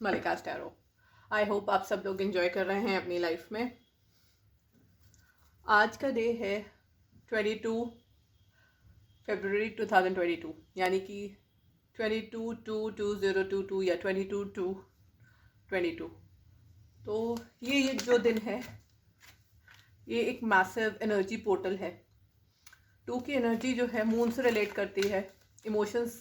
मलिका's tarot. I hope आप सब लोग एंजॉय कर रहे हैं अपनी लाइफ में। आज का डे है 22 फरवरी 2022, यानी कि 22/2/2022 या 22/2/22। तो ये जो दिन है ये एक मैसिव एनर्जी पोर्टल है। 2 की एनर्जी जो है मून से रिलेट करती है, इमोशंस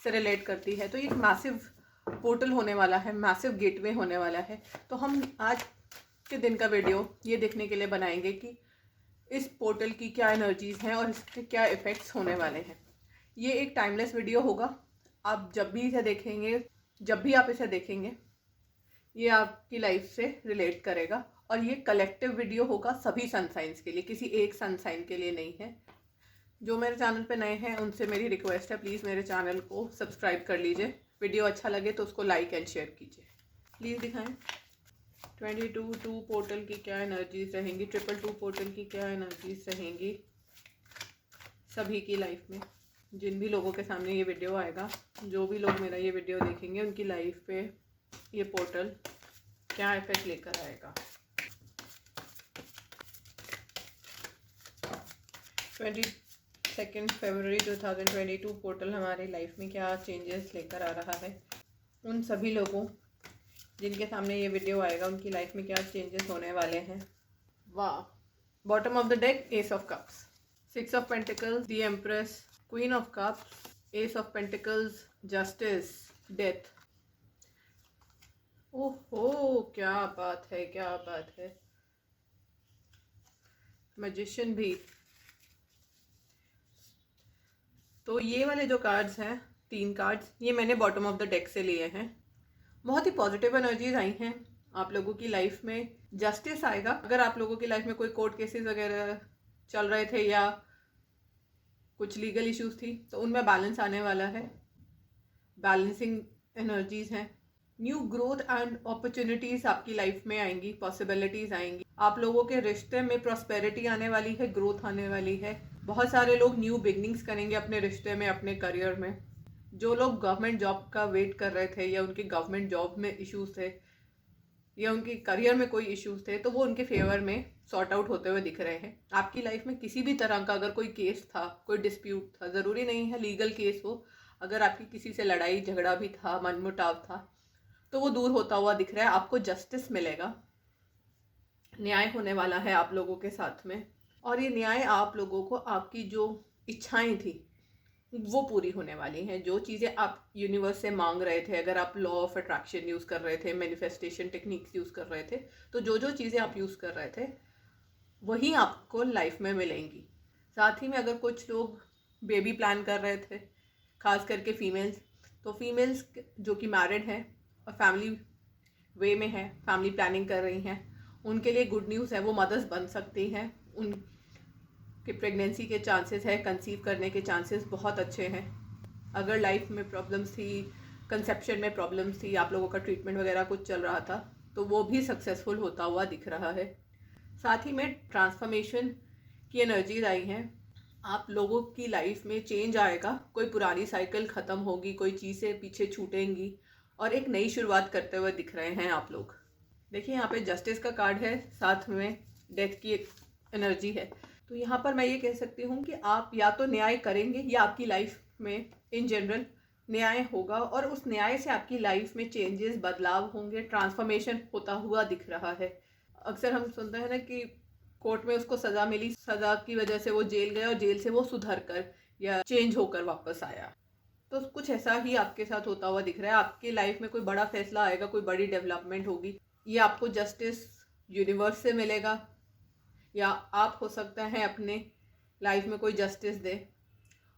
से रिलेट करती है। तो ये एक मैसिव पोर्टल होने वाला है, मैसिव गेटवे होने वाला है। तो हम आज के दिन का वीडियो ये देखने के लिए बनाएंगे कि इस पोर्टल की क्या एनर्जीज हैं और इसके क्या इफ़ेक्ट्स होने वाले हैं। ये एक टाइमलेस वीडियो होगा। आप जब भी इसे देखेंगे, जब भी आप इसे देखेंगे, ये आपकी लाइफ से रिलेट करेगा। और ये कलेक्टिव वीडियो होगा सभी सन साइंस के लिए, किसी एक सन साइन के लिए नहीं है। जो मेरे चैनल पे नए हैं उनसे मेरी रिक्वेस्ट है, प्लीज़ मेरे चैनल को सब्सक्राइब कर लीजिए। वीडियो अच्छा लगे तो उसको लाइक एंड शेयर कीजिए। प्लीज़ दिखाएं 22/2 पोर्टल की क्या एनर्जीज रहेंगी, 222 पोर्टल की क्या एनर्जीज रहेंगी सभी की लाइफ में। जिन भी लोगों के सामने ये वीडियो आएगा, जो भी लोग मेरा ये वीडियो देखेंगे, उनकी लाइफ पे ये पोर्टल क्या इफेक्ट लेकर आएगा। 22 फरवरी 2022 पोर्टल हमारी लाइफ में क्या चेंजेस लेकर आ रहा है। उन सभी लोगों जिनके सामने ये वीडियो आएगा, उनकी लाइफ में क्या चेंजेस होने वाले हैं। वाह। Bottom of the deck, S of cups, 6 of pentacles, the empress, queen of cups, S of pentacles, justice, death. ओहो, क्या बात है, क्या बात है। मैजिशियन भी। तो ये वाले जो कार्ड्स हैं, 3 कार्ड्स, ये मैंने बॉटम ऑफ द डेक से लिए हैं। बहुत ही पॉजिटिव एनर्जीज आई हैं आप लोगों की लाइफ में। जस्टिस आएगा। अगर आप लोगों की लाइफ में कोई कोर्ट केसेस वगैरह चल रहे थे या कुछ लीगल इश्यूज थी, तो उनमें बैलेंस आने वाला है। बैलेंसिंग एनर्जीज हैं। न्यू ग्रोथ एंड अपॉर्चुनिटीज आपकी लाइफ में आएंगी, पॉसिबिलिटीज आएंगी। आप लोगों के रिश्ते में प्रॉस्पेरिटी आने वाली है, ग्रोथ आने वाली है। बहुत सारे लोग न्यू बिगनिंग्स करेंगे अपने रिश्ते में, अपने करियर में। जो लोग गवर्नमेंट जॉब का वेट कर रहे थे या उनके गवर्नमेंट जॉब में इश्यूज थे या उनके करियर में कोई इश्यूज थे, तो वो उनके फेवर में सॉर्ट आउट होते हुए दिख रहे हैं। आपकी लाइफ में किसी भी तरह का अगर कोई केस था, कोई डिस्प्यूट था, ज़रूरी नहीं है लीगल केस हो, अगर आपकी किसी से लड़ाई झगड़ा भी था, मनमुटाव था, तो वो दूर होता हुआ दिख रहा है। आपको जस्टिस मिलेगा, न्याय होने वाला है आप लोगों के साथ में। और ये न्याय आप लोगों को आपकी जो इच्छाएं थी वो पूरी होने वाली हैं। जो चीज़ें आप यूनिवर्स से मांग रहे थे, अगर आप लॉ ऑफ अट्रैक्शन यूज़ कर रहे थे, मैनिफेस्टेशन टेक्निक्स यूज़ कर रहे थे, तो जो चीज़ें आप यूज़ कर रहे थे वही आपको लाइफ में मिलेंगी। साथ ही में अगर कुछ लोग बेबी प्लान कर रहे थे, खास करके फीमेल्स, तो फीमेल्स जो कि मैरिड हैं और फैमिली वे में है, फैमिली प्लानिंग कर रही हैं, उनके लिए गुड न्यूज़ है, वो मदर्स बन सकती हैं। उन कि प्रेगनेंसी के चांसेस है, कंसीव करने के चांसेस बहुत अच्छे हैं। अगर लाइफ में प्रॉब्लम्स थी, कंसेप्शन में प्रॉब्लम्स थी, आप लोगों का ट्रीटमेंट वगैरह कुछ चल रहा था, तो वो भी सक्सेसफुल होता हुआ दिख रहा है। साथ ही में ट्रांसफॉर्मेशन की एनर्जीज आई हैं। आप लोगों की लाइफ में चेंज आएगा, कोई पुरानी साइकिल ख़त्म होगी, कोई चीज़ें पीछे छूटेंगी और एक नई शुरुआत करते हुए दिख रहे हैं आप लोग। देखिए यहाँ पे जस्टिस का कार्ड है, साथ में डेथ की एनर्जी है। तो यहाँ पर मैं ये कह सकती हूँ कि आप या तो न्याय करेंगे या आपकी लाइफ में इन जनरल न्याय होगा, और उस न्याय से आपकी लाइफ में चेंजेस, बदलाव होंगे, ट्रांसफॉर्मेशन होता हुआ दिख रहा है। अक्सर हम सुनते हैं ना कि कोर्ट में उसको सज़ा मिली, सज़ा की वजह से वो जेल गया और जेल से वो सुधर कर या चेंज होकर वापस आया। तो कुछ ऐसा ही आपके साथ होता हुआ दिख रहा है। आपकी लाइफ में कोई बड़ा फैसला आएगा, कोई बड़ी डेवलपमेंट होगी, ये आपको जस्टिस यूनिवर्स से मिलेगा, या आप हो सकता है अपने लाइफ में कोई जस्टिस दे,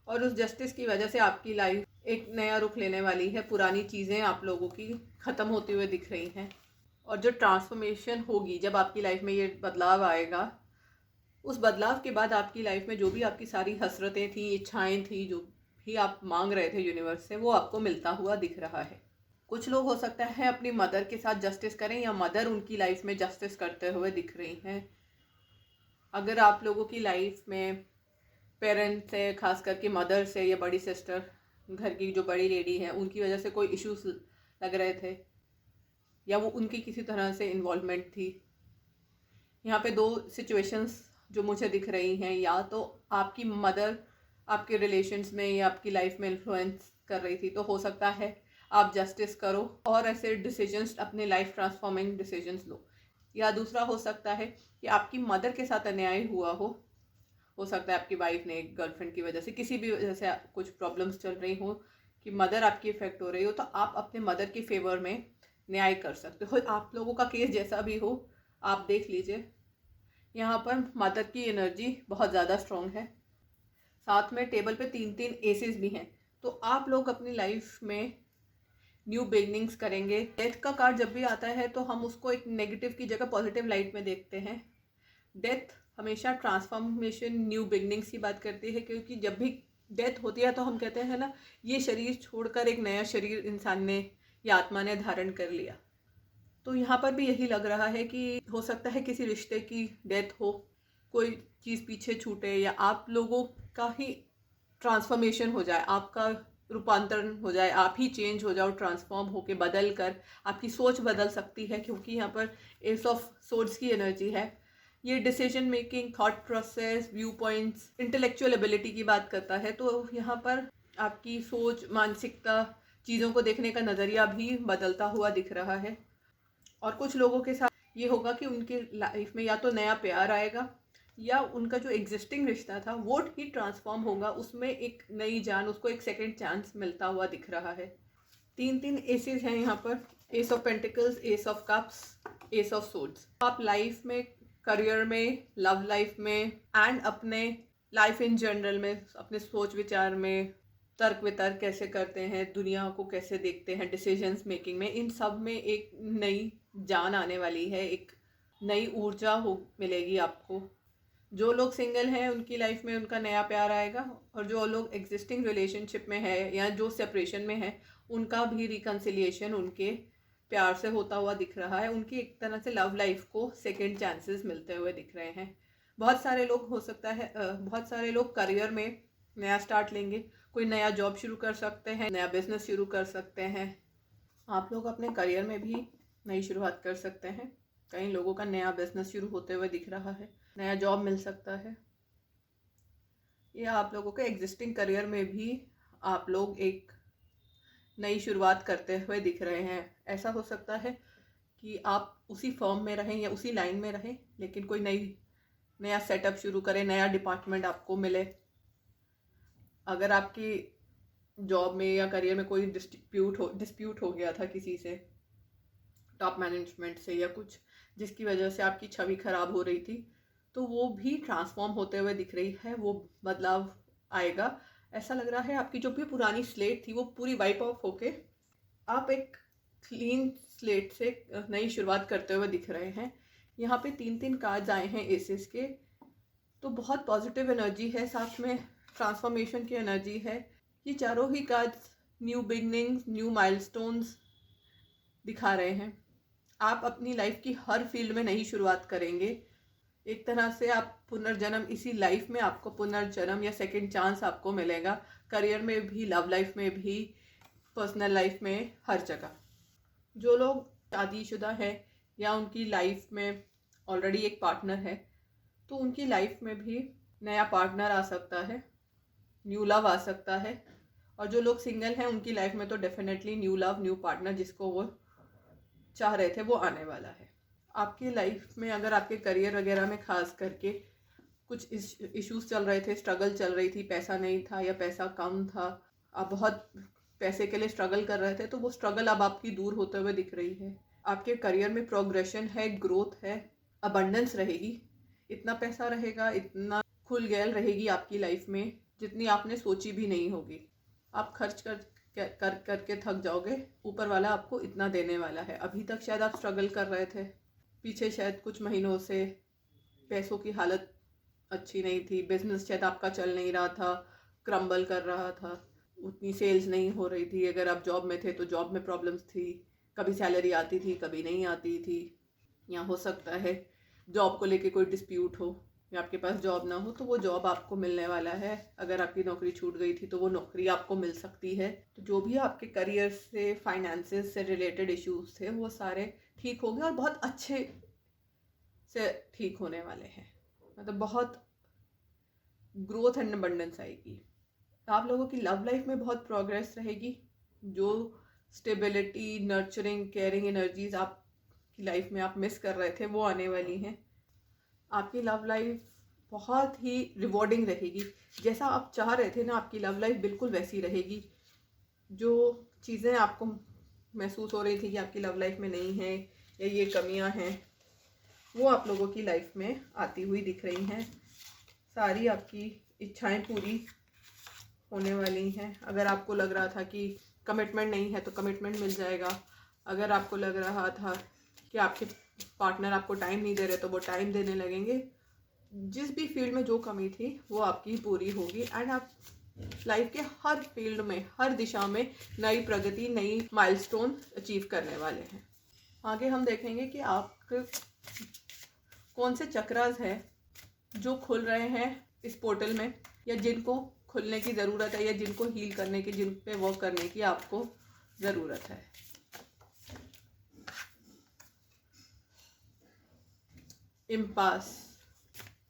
और उस जस्टिस की वजह से आपकी लाइफ एक नया रुख लेने वाली है। पुरानी चीज़ें आप लोगों की ख़त्म होती हुए दिख रही हैं। और जो ट्रांसफॉर्मेशन होगी, जब आपकी लाइफ में ये बदलाव आएगा, उस बदलाव के बाद आपकी लाइफ में जो भी आपकी सारी हसरतें थी, इच्छाएं थी, जो भी आप मांग रहे थे यूनिवर्स से, वो आपको मिलता हुआ दिख रहा है। कुछ लोग हो सकता है अपनी मदर के साथ जस्टिस करें, या मदर उनकी लाइफ में जस्टिस करते हुए दिख रही हैं। अगर आप लोगों की लाइफ में पेरेंट्स से, खास करके मदर से या बड़ी सिस्टर, घर की जो बड़ी लेडी है, उनकी वजह से कोई इश्यूज लग रहे थे, या वो उनकी किसी तरह से इन्वॉल्वमेंट थी। यहाँ पे 2 सिचुएशंस जो मुझे दिख रही हैं, या तो आपकी मदर आपके रिलेशंस में या आपकी लाइफ में इन्फ्लुएंस कर रही थी, तो हो सकता है आप जस्टिस करो और ऐसे डिसीजंस, अपने लाइफ ट्रांसफॉर्मिंग डिसीजंस लो। या दूसरा हो सकता है कि आपकी मदर के साथ अन्याय हुआ हो सकता है आपकी वाइफ ने एक गर्लफ्रेंड की वजह से, किसी भी वजह से कुछ प्रॉब्लम्स चल रही हो कि मदर आपकी इफेक्ट हो रही हो, तो आप अपने मदर के फेवर में न्याय कर सकते हो। आप लोगों का केस जैसा भी हो, आप देख लीजिए, यहाँ पर मदर की एनर्जी बहुत ज़्यादा स्ट्रॉन्ग है। साथ में टेबल पे 3 एसेस भी हैं, तो आप लोग अपनी लाइफ में न्यू बिगनिंग्स करेंगे। डेथ का कार्ड जब भी आता है तो हम उसको एक नेगेटिव की जगह पॉजिटिव लाइट में देखते हैं। डेथ हमेशा ट्रांसफॉर्मेशन, न्यू बिगनिंग्स की बात करती है, क्योंकि जब भी डेथ होती है तो हम कहते हैं ना, ये शरीर छोड़कर एक नया शरीर इंसान ने या आत्मा ने धारण कर लिया। तो यहाँ पर भी यही लग रहा है कि हो सकता है किसी रिश्ते की डेथ हो, कोई चीज़ पीछे छूटे, या आप लोगों का ही ट्रांसफॉर्मेशन हो जाए, आपका रूपांतरण हो जाए, आप ही चेंज हो जाओ, ट्रांसफॉर्म होके बदल कर आपकी सोच बदल सकती है, क्योंकि यहाँ पर एस ऑफ सोर्ड्स की एनर्जी है। ये decision making, thought process, view points, intellectual ability की बात करता है। तो यहाँ पर आपकी सोच, मानसिकता, चीज़ों को देखने का नज़रिया भी बदलता हुआ दिख रहा है। और कुछ लोगों के साथ ये होगा कि उनके लाइफ में या तो नया प्यार आएगा, या उनका जो एग्जिस्टिंग रिश्ता था वो ही ट्रांसफॉर्म होगा, उसमें एक नई जान, उसको एक सेकंड चांस मिलता हुआ दिख रहा है। 3 एसेस हैं यहाँ पर, S of pentacles, S of cups, S of swords. आप लाइफ में, करियर में, लव लाइफ में एंड अपने लाइफ इन जनरल में, अपने सोच विचार में, तर्क वितर्क कैसे करते हैं, दुनिया को कैसे देखते हैं, डिसीजंस मेकिंग में, इन सब में एक नई जान आने वाली है, एक नई ऊर्जा मिलेगी आपको। जो लोग सिंगल हैं उनकी लाइफ में उनका नया प्यार आएगा, और जो लोग एग्जिस्टिंग रिलेशनशिप में है या जो सेपरेशन में है, उनका भी रिकन्सिलिएशन उनके प्यार से होता हुआ दिख रहा है। उनकी एक तरह से लव लाइफ को सेकंड चांसेस मिलते हुए दिख रहे हैं। बहुत सारे लोग, हो सकता है बहुत सारे लोग करियर में नया स्टार्ट लेंगे, कोई नया जॉब शुरू कर सकते हैं, नया बिजनेस शुरू कर सकते हैं। आप लोग अपने करियर में भी नई शुरुआत कर सकते हैं। कई लोगों का नया बिजनेस शुरू होते हुए दिख रहा है, नया जॉब मिल सकता है, या आप लोगों के एग्जिस्टिंग करियर में भी आप लोग एक नई शुरुआत करते हुए दिख रहे हैं। ऐसा हो सकता है कि आप उसी फर्म में रहें या उसी लाइन में रहें, लेकिन कोई नया सेटअप शुरू करें, नया डिपार्टमेंट आपको मिले। अगर आपकी जॉब में या करियर में कोई डिस्प्यूट हो गया था किसी से, टॉप मैनेजमेंट से या कुछ, जिसकी वजह से आपकी छवि खराब हो रही थी, तो वो भी ट्रांसफॉर्म होते हुए दिख रही है, वो बदलाव आएगा। ऐसा लग रहा है आपकी जो भी पुरानी स्लेट थी वो पूरी वाइप ऑफ होके आप एक क्लीन स्लेट से नई शुरुआत करते हुए दिख रहे हैं। यहाँ पे 3 कार्ड्स आए हैं एसेस के, तो बहुत पॉजिटिव एनर्जी है, साथ में ट्रांसफॉर्मेशन की एनर्जी है। ये चारों ही cards new beginnings, new milestones दिखा रहे हैं। आप अपनी लाइफ की हर फील्ड में नई शुरुआत करेंगे। एक तरह से आप पुनर्जन्म, इसी लाइफ में आपको पुनर्जन्म या सेकंड चांस आपको मिलेगा, करियर में भी, लव लाइफ में भी, पर्सनल लाइफ में, हर जगह। जो लोग शादीशुदा है या उनकी लाइफ में ऑलरेडी एक पार्टनर है, तो उनकी लाइफ में भी नया पार्टनर आ सकता है, न्यू लव आ सकता है। और जो लोग सिंगल हैं उनकी लाइफ में तो definitely new love, new partner जिसको वो चाह रहे थे वो आने वाला है। आपकी लाइफ में अगर आपके करियर वगैरह में खास करके कुछ इश्यूज चल रहे थे, स्ट्रगल चल रही थी, पैसा नहीं था या पैसा कम था, आप बहुत पैसे के लिए स्ट्रगल कर रहे थे, तो वो स्ट्रगल अब आपकी दूर होते हुए दिख रही है। आपके करियर में प्रोग्रेशन है, ग्रोथ है, अबंडेंस रहेगी, इतना पैसा रहेगा, इतना खुल गैल रहेगी आपकी लाइफ में जितनी आपने सोची भी नहीं होगी। आप खर्च करके थक जाओगे, ऊपर वाला आपको इतना देने वाला है। अभी तक शायद आप स्ट्रगल कर रहे थे, पीछे शायद कुछ महीनों से पैसों की हालत अच्छी नहीं थी, बिजनेस शायद आपका चल नहीं रहा था, क्रम्बल कर रहा था, उतनी सेल्स नहीं हो रही थी। अगर आप जॉब में थे तो जॉब में प्रॉब्लम्स थी, कभी सैलरी आती थी, कभी नहीं आती थी। या हो सकता है जॉब को लेके कोई डिस्प्यूट हो या आपके पास जॉब ना हो तो वो जॉब आपको मिलने वाला है। अगर आपकी नौकरी छूट गई थी तो वो नौकरी आपको मिल सकती है। तो जो भी आपके करियर से, फाइनेंसेस से रिलेटेड इश्यूज थे वो सारे ठीक हो गए और बहुत अच्छे से ठीक होने वाले हैं। मतलब बहुत ग्रोथ एंड अबंडेंस आएगी। आप लोगों की लव लाइफ में बहुत प्रोग्रेस रहेगी। जो स्टेबिलिटी, नर्चरिंग, केयरिंग एनर्जीज आपकी लाइफ में आप मिस कर रहे थे वो आने वाली हैं। आपकी लव लाइफ बहुत ही रिवॉर्डिंग रहेगी। जैसा आप चाह रहे थे ना, आपकी लव लाइफ बिल्कुल वैसी रहेगी। जो चीज़ें आपको महसूस हो रही थी कि आपकी लव लाइफ में नहीं है या ये कमियां हैं, वो आप लोगों की लाइफ में आती हुई दिख रही हैं। सारी आपकी इच्छाएं पूरी होने वाली हैं। अगर आपको लग रहा था कि कमिटमेंट नहीं है तो कमिटमेंट मिल जाएगा। अगर आपको लग रहा था कि आपके पार्टनर आपको टाइम नहीं दे रहे तो वो टाइम देने लगेंगे। जिस भी फील्ड में जो कमी थी वो आपकी पूरी होगी एंड आप लाइफ के हर फील्ड में, हर दिशा में नई प्रगति, नई माइलस्टोन अचीव करने वाले हैं। आगे हम देखेंगे कि आपके कौन से चक्रास हैं जो खुल रहे हैं इस पोर्टल में, या जिनको खुलने की ज़रूरत है, या जिनको हील करने की, जिन पे वर्क करने की आपको ज़रूरत है। इम्पास।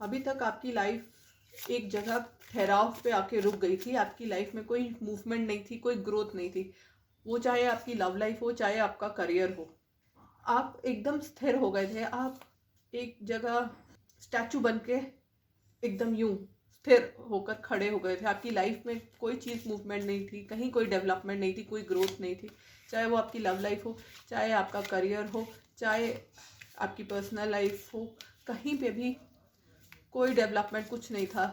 अभी तक आपकी लाइफ एक जगह ठहराव पे आके रुक गई थी। आपकी लाइफ में कोई मूवमेंट नहीं थी, कोई ग्रोथ नहीं थी। वो चाहे आपकी लव लाइफ हो, चाहे आपका करियर हो। आप एकदम स्थिर हो गए थे। आप एक जगह स्टैचू बन के एकदम यूं स्थिर होकर खड़े हो गए थे। आपकी लाइफ में कोई चीज़ मूवमेंट नहीं थी, कहीं कोई डेवलपमेंट नहीं थी, कोई ग्रोथ नहीं थी। चाहे वो आपकी लव लाइफ हो, चाहे आपका करियर हो, चाहे आपकी पर्सनल लाइफ हो, कहीं पे भी कोई डेवलपमेंट, कुछ नहीं था।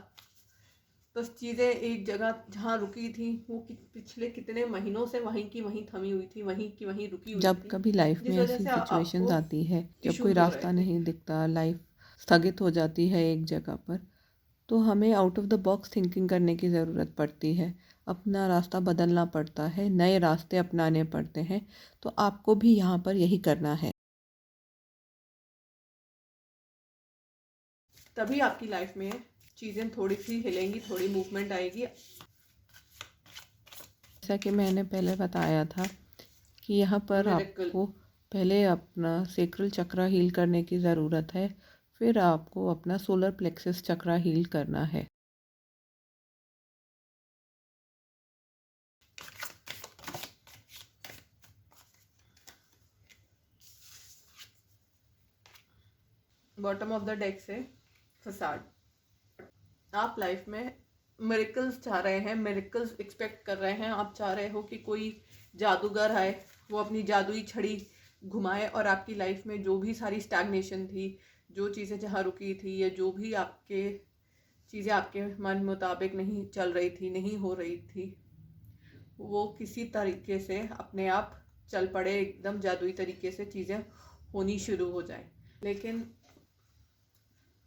बस चीज़ें एक जगह जहाँ रुकी थी वो पिछले कितने महीनों से वहीं की वहीं थमी हुई थी, वहीं की वहीं रुकी हुई जब थी। कभी लाइफ में जिस वजह ऐसी से सिचुएशंस आपको आती है जब कोई इश्यूज हो रहे रास्ता थे। नहीं दिखता, लाइफ स्थगित हो जाती है एक जगह पर, तो हमें out of the box thinking करने की ज़रूरत पड़ती है। अपना रास्ता बदलना पड़ता है, नए रास्ते अपनाने पड़ते हैं। तो आपको भी यहाँ पर यही करना है। तभी आपकी लाइफ में चीज़ें थोड़ी सी हिलेंगी, थोड़ी मूवमेंट आएगी। जैसा कि मैंने पहले बताया था कि यहाँ पर मिरेकल। आपको पहले अपना सेक्रल चक्र हील करने की ज़रूरत है, फिर आपको अपना सोलर प्लेक्सस चक्र हील करना है। बॉटम ऑफ द डेक से फसाड। आप लाइफ में मिरेकल्स चाह रहे हैं, मिरेकल्स एक्सपेक्ट कर रहे हैं। आप चाह रहे हो कि कोई जादूगर आए, वो अपनी जादुई छड़ी घुमाए और आपकी लाइफ में जो भी सारी स्टैग्नेशन थी, जो चीज़ें जहाँ रुकी थी, या जो भी आपके चीज़ें आपके मन मुताबिक नहीं चल रही थी, नहीं हो रही थी, वो किसी तरीके से अपने आप चल पड़े। एकदम जादुई तरीके से चीज़ें होनी शुरू हो जाए। लेकिन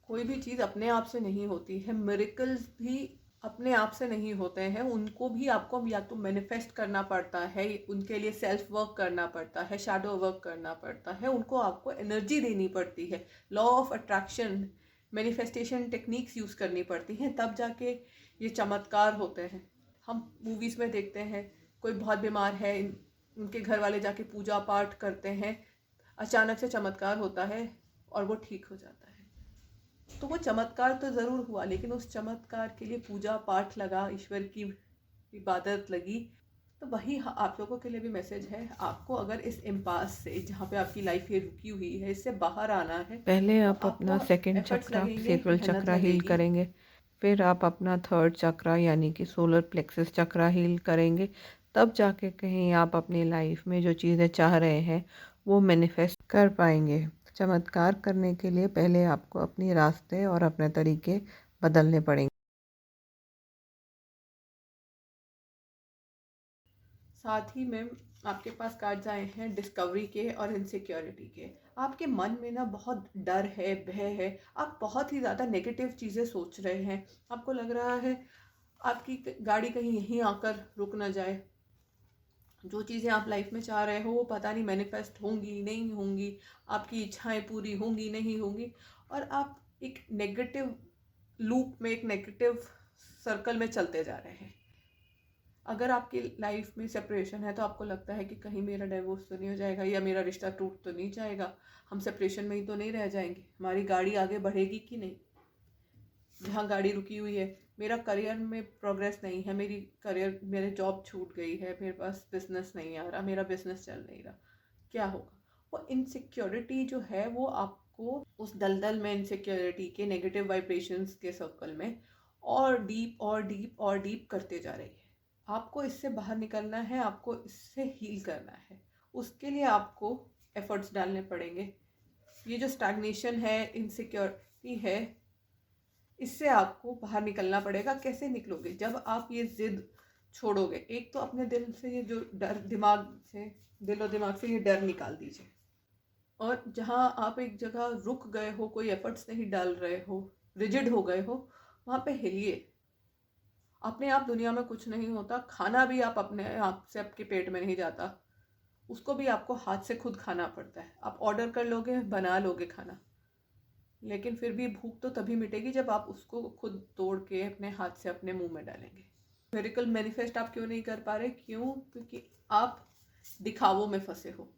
कोई भी चीज़ अपने आप से नहीं होती है। मिरेकल्स भी अपने आप से नहीं होते हैं। उनको भी आपको या तो मैनिफेस्ट करना पड़ता है, उनके लिए सेल्फ वर्क करना पड़ता है, शैडो वर्क करना पड़ता है, उनको आपको एनर्जी देनी पड़ती है, law of attraction, manifestation techniques use करनी पड़ती हैं, तब जाके ये चमत्कार होते हैं। हम मूवीज़ में देखते हैं, कोई बहुत बीमार है, उनके घर वाले जाके पूजा पाठ करते हैं, अचानक से चमत्कार होता है और वो ठीक हो जाता है। तो वो चमत्कार तो ज़रूर हुआ, लेकिन उस चमत्कार के लिए पूजा पाठ लगा, ईश्वर की इबादत लगी। तो वही आप लोगों के लिए भी मैसेज है। आपको अगर इस इम्पास से, जहाँ पे आपकी लाइफ ये रुकी हुई है, इससे बाहर आना है, पहले तो आप अपना आपको सेकंड एफर्ट्स चक्र लगेंगे, सेक्रल मेहनत चक्र हील लगेगी। करेंगे, फिर आप अपना थर्ड चक्र यानी कि सोलर प्लेक्सस चक्र हील करेंगे। तब जाके कहीं आप अपनी लाइफ में जो चीज़ें चाह रहे हैं वो मैनिफेस्ट कर पाएंगे। चमत्कार करने के लिए पहले आपको अपने रास्ते और अपने तरीके बदलने पड़ेंगे। साथ ही में आपके पास कार्ड्स आए हैं डिस्कवरी के और इनसिक्योरिटी के। आपके मन में ना बहुत डर है, भय है। आप बहुत ही ज़्यादा नेगेटिव चीज़ें सोच रहे हैं। आपको लग रहा है आपकी गाड़ी कहीं यहीं आकर रुक ना जाए। जो चीज़ें आप लाइफ में चाह रहे हो वो पता नहीं मैनिफेस्ट होंगी नहीं होंगी, आपकी इच्छाएं पूरी होंगी नहीं होंगी, और आप एक नेगेटिव लूप में, एक नेगेटिव सर्कल में चलते जा रहे हैं। अगर आपकी लाइफ में सेपरेशन है तो आपको लगता है कि कहीं मेरा डिवोर्स तो नहीं हो जाएगा या मेरा रिश्ता टूट तो नहीं जाएगा, हम सेपरेशन में ही तो नहीं रह जाएंगे, हमारी गाड़ी आगे बढ़ेगी कि नहीं, जहाँ गाड़ी रुकी हुई है। मेरा करियर में प्रोग्रेस नहीं है, मेरे जॉब छूट गई है, मेरे पास बिजनेस नहीं आ रहा, मेरा बिजनेस चल नहीं रहा, क्या होगा। वो इनसिक्योरिटी जो है वो आपको उस दलदल में, इनसिक्योरिटी के नेगेटिव वाइब्रेशंस के सर्कल में और डीप और डीप और डीप करते जा रही है। आपको इससे बाहर निकलना है, आपको इससे हील करना है। उसके लिए आपको एफर्ट्स डालने पड़ेंगे। ये जो स्टैग्नेशन है, इनसिक्योरिटी है, इससे आपको बाहर निकलना पड़ेगा। कैसे निकलोगे? जब आप ये जिद छोड़ोगे। एक तो अपने दिल से ये जो डर, दिल और दिमाग से ये डर निकाल दीजिए। और जहाँ आप एक जगह रुक गए हो, कोई एफर्ट्स नहीं डाल रहे हो, रिजिड हो गए हो, वहाँ पे हिलिए। अपने आप दुनिया में कुछ नहीं होता। खाना भी आप अपने आप से आपके पेट में नहीं जाता, उसको भी आपको हाथ से खुद खाना पड़ता है। आप ऑर्डर कर लोगे, बना लोगे खाना, लेकिन फिर भी भूख तो तभी मिटेगी जब आप उसको खुद तोड़ के अपने हाथ से अपने मुंह में डालेंगे। मिरेकल मैनिफेस्ट आप क्यों नहीं कर पा रहे? क्यों? क्योंकि आप दिखावों में फंसे हो।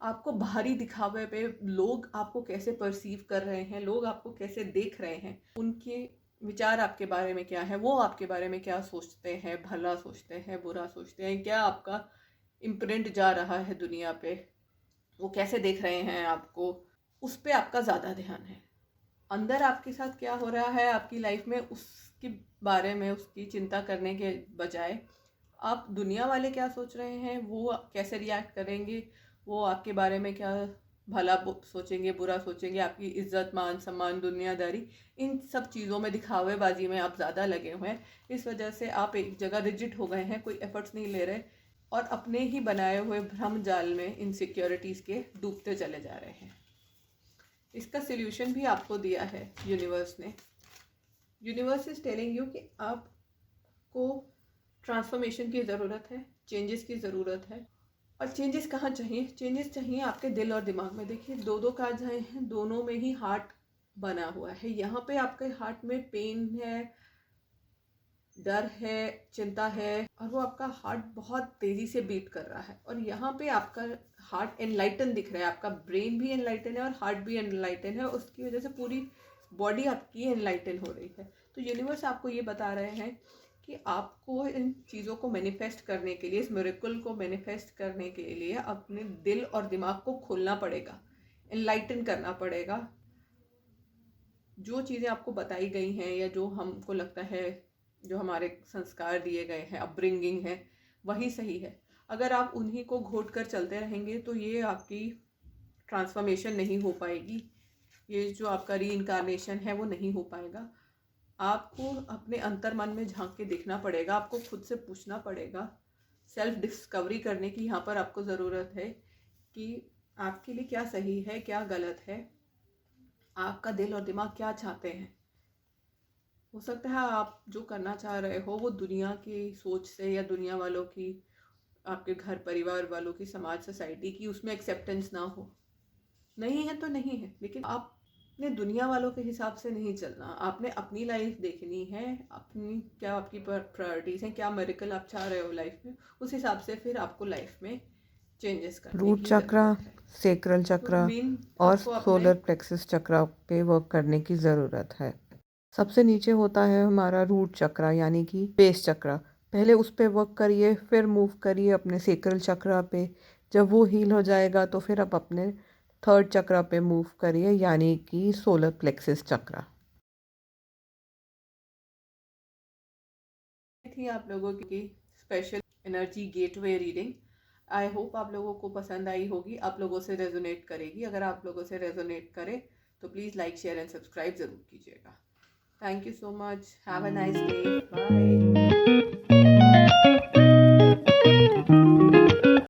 आपको बाहरी दिखावे पे लोग आपको कैसे परसीव कर रहे हैं, लोग आपको कैसे देख रहे हैं, उनके विचार आपके बारे में क्या है, वो आपके बारे में क्या सोचते हैं, भला सोचते हैं, बुरा सोचते हैं, क्या आपका इम्प्रिंट जा रहा है दुनिया पे, वो कैसे देख रहे हैं आपको, उस पे आपका ज़्यादा ध्यान है। अंदर आपके साथ क्या हो रहा है आपकी लाइफ में, उसके बारे में, उसकी चिंता करने के बजाय आप दुनिया वाले क्या सोच रहे हैं, वो कैसे रिएक्ट करेंगे, वो आपके बारे में क्या भला सोचेंगे, बुरा सोचेंगे, आपकी इज्जत, मान सम्मान, दुनियादारी, इन सब चीज़ों में, दिखावेबाजी में आप ज़्यादा लगे हुए हैं। इस वजह से आप एक जगह रिजिड हो गए हैं, कोई एफर्ट्स नहीं ले रहे और अपने ही बनाए हुए भ्रम जाल में, इनसिक्योरिटीज़ के, डूबते चले जा रहे हैं। इसका सल्यूशन भी आपको दिया है यूनिवर्स ने। यूनिवर्स इज टेलिंग यू कि आपको ट्रांसफॉर्मेशन की ज़रूरत है, चेंजेस की ज़रूरत है। और चेंजेस कहाँ चाहिए? चेंजेस चाहिए आपके दिल और दिमाग में। देखिए, दो कार्ड्स आए हैं, दोनों में ही हार्ट बना हुआ है। यहाँ पे आपके हार्ट में पेन है, डर है, चिंता है, और वो आपका हार्ट बहुत तेज़ी से बीट कर रहा है। और यहाँ पे आपका हार्ट एनलाइटन दिख रहा है, आपका ब्रेन भी एनलाइटन है और हार्ट भी एनलाइटन है। उसकी वजह से पूरी बॉडी आपकी एनलाइटन हो रही है। तो यूनिवर्स आपको ये बता रहे हैं कि आपको इन चीज़ों को मैनिफेस्ट करने के लिए, इस मिरेकल को मैनिफेस्ट करने के लिए अपने दिल और दिमाग को खोलना पड़ेगा, एनलाइटन करना पड़ेगा। जो चीज़ें आपको बताई गई हैं या जो हमको लगता है, जो हमारे संस्कार दिए गए हैं, अपब्रिंगिंग है, वही सही है। अगर आप उन्हीं को घोट कर चलते रहेंगे तो ये आपकी ट्रांसफॉर्मेशन नहीं हो पाएगी। ये जो आपका रीइंकारनेशन है वो नहीं हो पाएगा। आपको अपने अंतर मन में झांक के देखना पड़ेगा, आपको खुद से पूछना पड़ेगा। सेल्फ डिस्कवरी करने की यहाँ पर आपको ज़रूरत है कि आपके लिए क्या सही है, क्या गलत है, आपका दिल और दिमाग क्या चाहते हैं। हो सकता है आप जो करना चाह रहे हो वो दुनिया की सोच से या दुनिया वालों की, आपके घर परिवार वालों की, समाज, सोसाइटी की, उसमें एक्सेप्टेंस ना हो। नहीं है तो नहीं है, लेकिन आपने दुनिया वालों के हिसाब से नहीं चलना। आपने अपनी लाइफ देखनी है, अपनी क्या आपकी प्रायोरिटीज़ हैं, क्या मिरेकल आप चाह रहे हो लाइफ में, उस हिसाब से फिर आपको लाइफ में चेंजेस करने रूट की चक्रा, ज़रूरत है। सेक्रल चक्रा और सोलर प्लेक्सस चक्रा पे वर्क करने की ज़रूरत है। सबसे नीचे होता है हमारा रूट चक्रा यानी कि बेस चक्रा। पहले उस पे वर्क करिए, फिर मूव करिए अपने सेक्रल चक्रा पे। जब वो हील हो जाएगा तो फिर आप अपने थर्ड चक्रा पे मूव करिए यानी कि सोलर प्लेक्सस चक्रा। थी आप लोगों की special energy gateway reading. I hope आप लोगों को पसंद आई होगी, आप लोगों से रेजोनेट करेगी। अगर आप लोगों से रेजोनेट करे तो please like, share and subscribe ज़रूर कीजिएगा। Thank you so much. Have a nice day. Bye.